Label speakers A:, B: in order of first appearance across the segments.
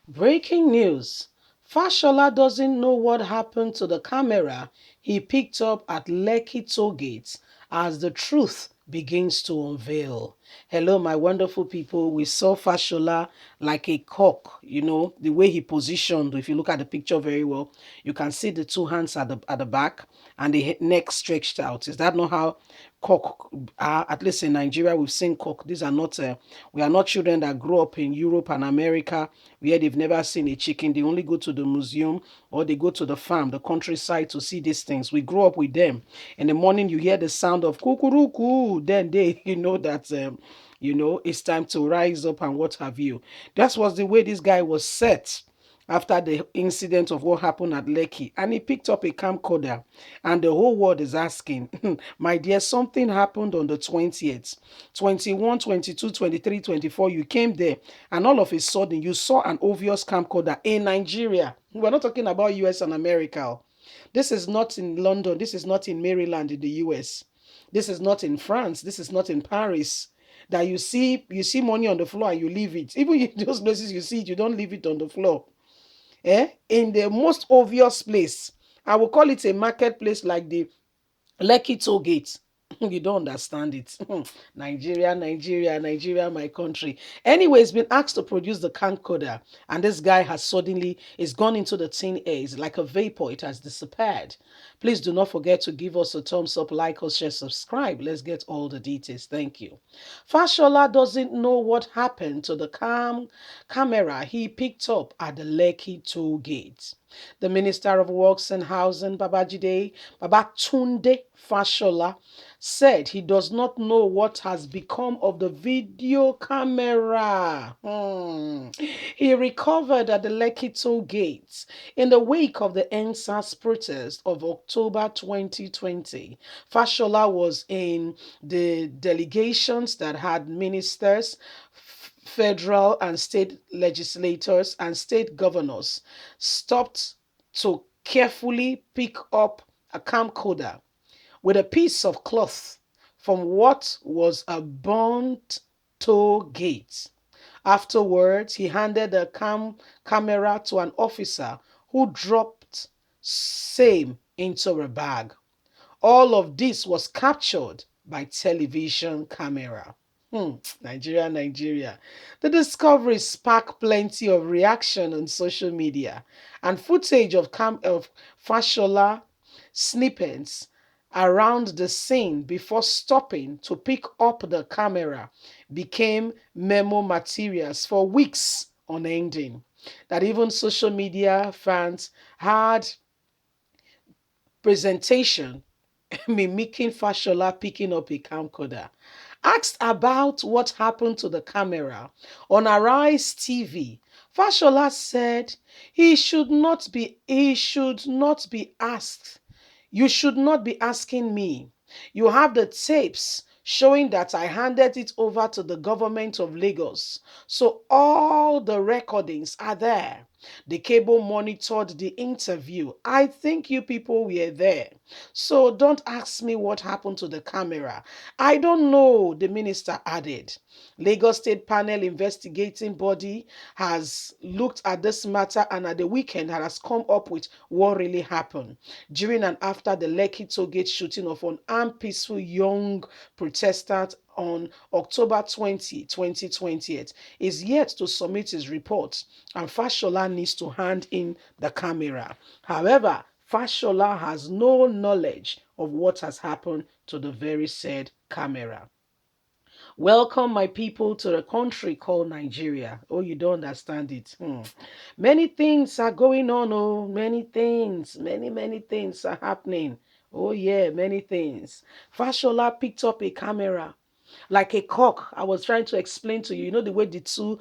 A: Breaking news. Fashola doesn't know what happened to the camera he picked up at Lekki toll gate as the truth begins to unveil. Hello, my wonderful people. We saw Fashola like a cock, the way he positioned. If you look at the picture very well, you can see the two hands at the back and the neck stretched out. Is that not how cock are? At least in Nigeria, we've seen cock. These are not, we are not children that grew up in Europe and America where they've never seen a chicken. They only go to the museum or they go to the farm, the countryside to see these things. We grew up with them. In the morning, you hear the sound of kukuruku. Then you know that, it's time to rise up and what have you. That was the way this guy was set after the incident of what happened at Lekki. And he picked up a camcorder. And the whole world is asking, my dear, something happened on the 20th. 21, 22, 23, 24. You came there. And all of a sudden, you saw an obvious camcorder in Nigeria. We're not talking about US and America. This is not in London. This is not in Maryland in the US. This is not in France. This is not in Paris. That you see money on the floor and you leave it. Even in those places you see it, you don't leave it on the floor. In the most obvious place. I will call it a marketplace like the Lekki toll gate. You don't understand it. Nigeria, Nigeria, Nigeria, my country. Anyway, he's been asked to produce the camcorder, and this guy has suddenly is gone into the thin air. It's like a vapor. It has disappeared. Please do not forget to give us a thumbs up, like or share, subscribe. Let's get all the details. Thank you. Fashola doesn't know what happened to the camera he picked up at the Lekki toll gate. The Minister of Works and Housing, Babatunde Fashola, said he does not know what has become of the video camera he recovered at the Lekki toll gate in the wake of the NSAS protest of October 2020. Fashola was in the delegations that had ministers, federal and state legislators, and state governors stopped to carefully pick up a camcorder with a piece of cloth from what was a burnt toll gate. Afterwards, he handed the camera to an officer who dropped same into a bag. All of this was captured by television camera. Nigeria, Nigeria. The discovery sparked plenty of reaction on social media, and footage of Fashola snippets around the scene before stopping to pick up the camera became memo materials for weeks on ending. That even social media fans had presentation mimicking Fashola picking up a camcorder. Asked about what happened to the camera on Arise TV, Fashola said he should not be asked. You should not be asking me. You have the tapes showing that I handed it over to the government of Lagos. So all the recordings are there. The cable monitored the interview. I think you people were there. So don't ask me what happened to the camera. I don't know, the minister added. Lagos State Panel investigating body has looked at this matter and at the weekend has come up with what really happened during and after the Lekki Tollgate shooting of unarmed peaceful young protesters on October 20, 2020, is yet to submit his report, and Fashola needs to hand in the camera. However, Fashola has no knowledge of what has happened to the very said camera. Welcome, my people, to the country called Nigeria. Oh, you don't understand it. Many things are going on. Oh, many things. Many things are happening. Oh, yeah, many things. Fashola picked up a camera like a cock. I was trying to explain to you, the way the two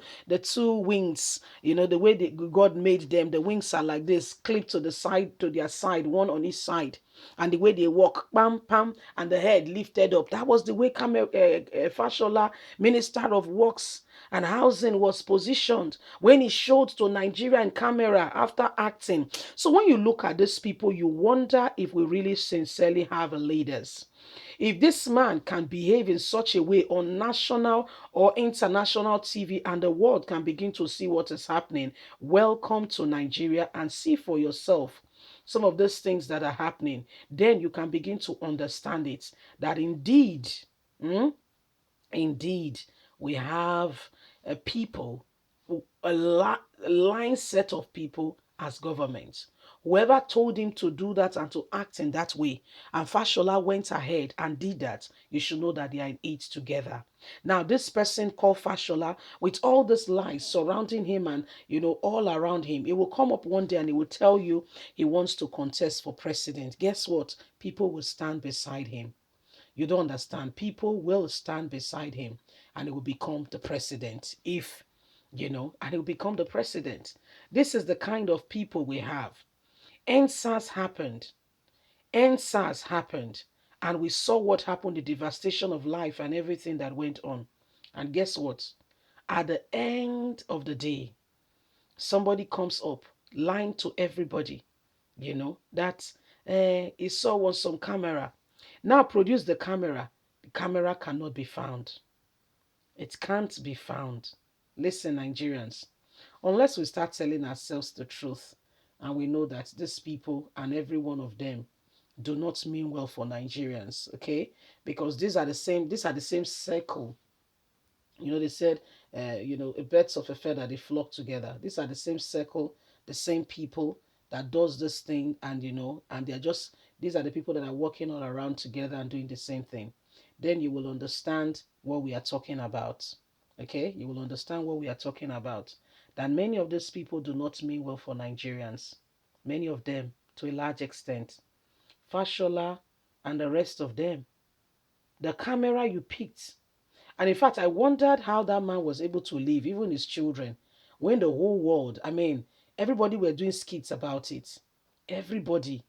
A: wings, the way God made them. The wings are like this, clipped to their side, one on each side, and the way they walk, pam pam, and the head lifted up. That was the way Fashola, Minister of Works and Housing, was positioned when he showed to Nigerian camera after acting. So when you look at these people, you wonder if we really sincerely have leaders. If this man can behave in such a way on national or international TV and the world can begin to see what is happening, welcome to Nigeria and see for yourself some of those things that are happening. Then you can begin to understand it that indeed, hmm, indeed, we have a people, a line set of people as government. Whoever told him to do that and to act in that way, and Fashola went ahead and did that, you should know that they are in it together. Now, this person called Fashola, with all these lies surrounding him and all around him, it will come up one day and he will tell you he wants to contest for president. Guess what? People will stand beside him. You don't understand. People will stand beside him and he will become the president and he'll become the president. This is the kind of people we have. NSAS happened. NSAS happened. And we saw what happened, the devastation of life and everything that went on. And guess what? At the end of the day, somebody comes up, lying to everybody, that he saw on some camera. Now produce the camera. The camera cannot be found. It can't be found. Listen, Nigerians, unless we start telling ourselves the truth and we know that these people and every one of them do not mean well for Nigerians, okay? Because these are the same circle. They said, birds of a feather, they flock together. These are the same circle, the same people that does this thing, and these are the people that are working all around together and doing the same thing. Then you will understand what we are talking about. Okay? You will understand what we are talking about. That many of these people do not mean well for Nigerians. Many of them, to a large extent. Fashola and the rest of them. The camera you picked, and in fact, I wondered how that man was able to live, even his children, when the whole world, everybody were doing skits about it. Everybody,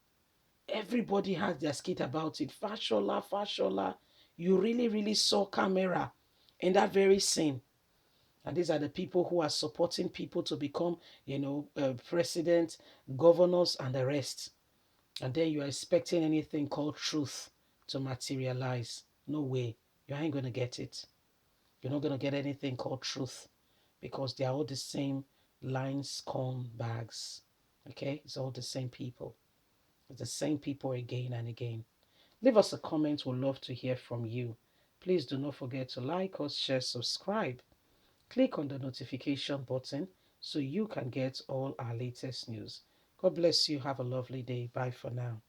A: everybody has their skit about it. Fashola, Fashola, you really, really saw camera in that very scene. And these are the people who are supporting people to become, president, governors, and the rest. And then you are expecting anything called truth to materialize. No way. You ain't going to get it. You're not going to get anything called truth because they are all the same lines, corn bags. Okay? It's all the same people. It's the same people again and again. Leave us a comment. We'd love to hear from you. Please do not forget to like us, share, subscribe. Click on the notification button so you can get all our latest news. God bless you. Have a lovely day. Bye for now.